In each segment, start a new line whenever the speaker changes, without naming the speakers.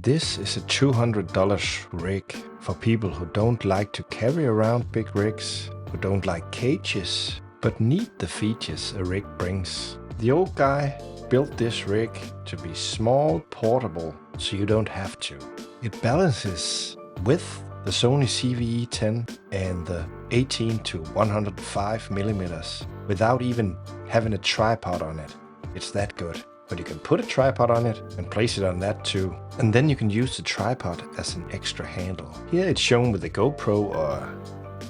This is a $200 rig for people who don't like to carry around big rigs, who don't like cages, but need the features a rig brings. The old guy built this rig to be small, portable, so you don't have to. It balances with the Sony CVE-10 and the 18 to 105 millimeters without even having a tripod on it. It's that good. But you can put a tripod on it and place it on that too. And then you can use the tripod as an extra handle. Here it's shown with the GoPro or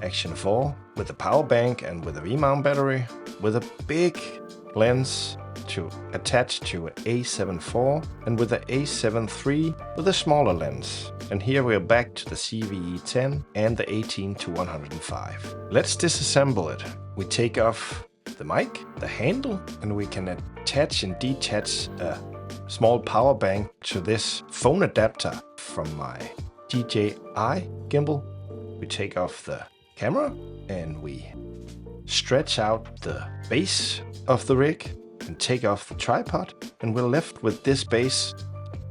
Action 4, with a power bank and with a V-mount battery, with a big lens to attach to an A7 IV and with an A7 III with a smaller lens. And here we are back to the CVE-10 and the 18 to 105. Let's disassemble it. We take off the mic, the handle, and we can attach and detach a small power bank to this phone adapter from my DJI gimbal. We take off the camera and we stretch out the base of the rig and take off the tripod, and we're left with this base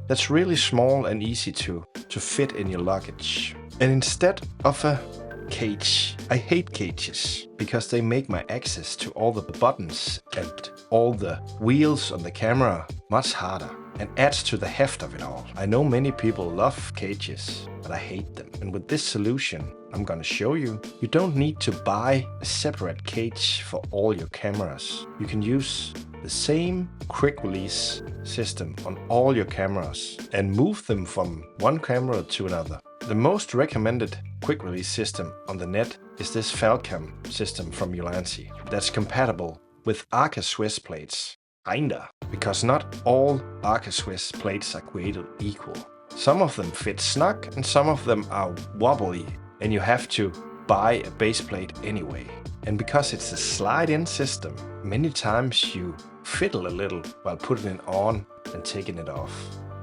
that's really small and easy to fit in your luggage. And instead of a cage, I hate cages because they make my access to all the buttons and all the wheels on the camera much harder and adds to the heft of it all. I know many people love cages, but I hate them. And with this solution I'm gonna show you, you don't need to buy a separate cage for all your cameras. You can use the same quick release system on all your cameras and move them from one camera to another. The most recommended quick release system on the net is this Falcam system from Ulanzi that's compatible with Arca Swiss plates. Kinda, because not all Arca Swiss plates are created equal. Some of them fit snug and some of them are wobbly and you have to buy a base plate anyway. And because it's a slide-in system, many times you fiddle a little while putting it on and taking it off.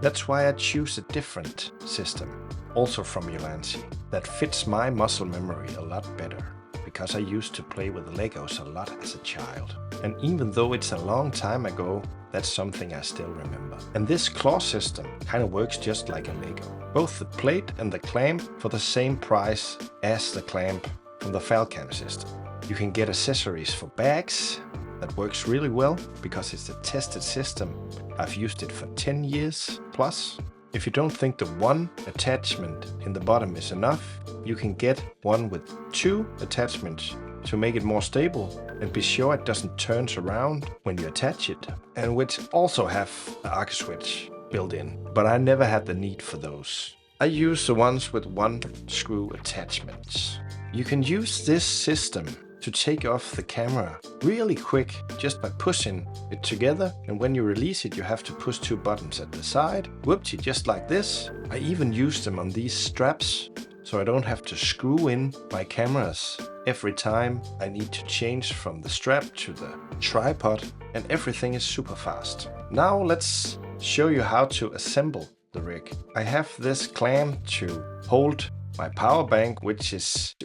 That's why I choose a different system, also from Ulanzi, that fits my muscle memory a lot better, because I used to play with Legos a lot as a child. And even though it's a long time ago, that's something I still remember. And this claw system kind of works just like a Lego. Both the plate and the clamp for the same price as the clamp from the Falcam system. You can get accessories for bags. That works really well because it's a tested system. I've used it for 10 years plus. If you don't think the one attachment in the bottom is enough, you can get one with 2 attachments to make it more stable and be sure it doesn't turn around when you attach it, and which also have the Arca switch built in, but I never had the need for those. I use the ones with 1 screw attachments. You can use this system to take off the camera really quick just by pushing it together, and when you release it you have to push 2 buttons at the side. Whoopsie, just like this. I even use them on these straps so I don't have to screw in my cameras every time I need to change from the strap to the tripod, and everything is super fast. Now let's show you how to assemble the rig. I have this clamp to hold my power bank, which is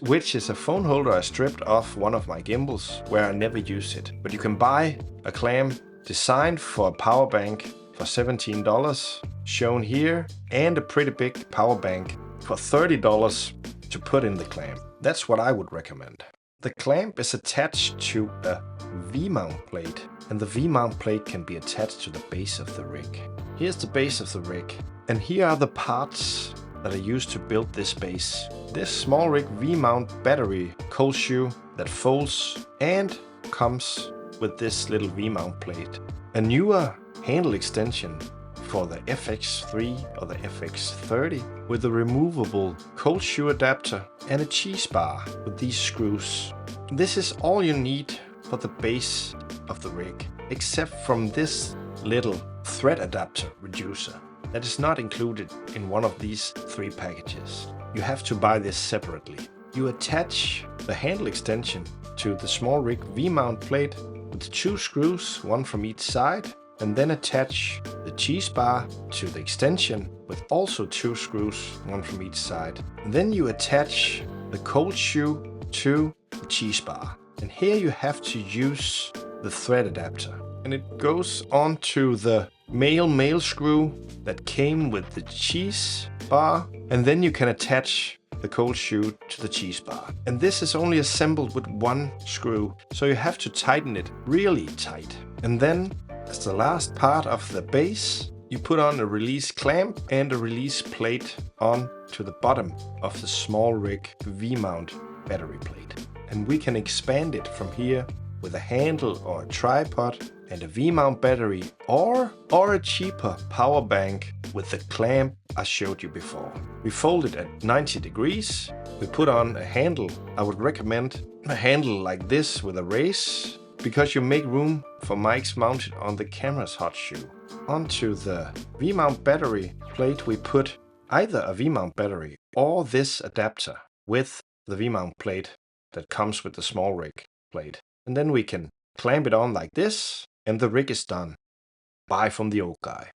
a phone holder I stripped off one of my gimbals where I never use it. But you can buy a clamp designed for a power bank for $17, shown here, and a pretty big power bank for $30 to put in the clamp. That's what I would recommend. The clamp is attached to a V-mount plate, and the V-mount plate can be attached to the base of the rig. Here's the base of the rig, and here are the parts that I used to build this base. This small rig V-mount battery cold shoe that folds and comes with this little V-mount plate. A newer handle extension for the FX3 or the FX30 with a removable cold shoe adapter and a cheese bar with these screws. This is all you need for the base of the rig, except from this little thread adapter reducer that is not included in one of these 3 packages. You have to buy this separately. You attach the handle extension to the small rig V-mount plate with 2 screws, 1 from each side, and then attach the cheese bar to the extension with also 2 screws, 1 from each side. And then you attach the cold shoe to the cheese bar. And here you have to use the thread adapter. And it goes onto the male screw that came with the cheese bar, and then you can attach the cold shoe to the cheese bar. And this is only assembled with one screw, so you have to tighten it really tight. And then, as the last part of the base, you put on a release clamp and a release plate on to the bottom of the SmallRig V-mount battery plate. And we can expand it from here with a handle or a tripod and a V-mount battery, or a cheaper power bank with the clamp I showed you before. We fold it at 90 degrees. We put on a handle. I would recommend a handle like this with a race, because you make room for mics mounted on the camera's hot shoe. Onto the V-mount battery plate we put either a V-mount battery or this adapter with the V-mount plate that comes with the SmallRig plate. And then we can clamp it on like this, and the rig is done. Bye from the old guy.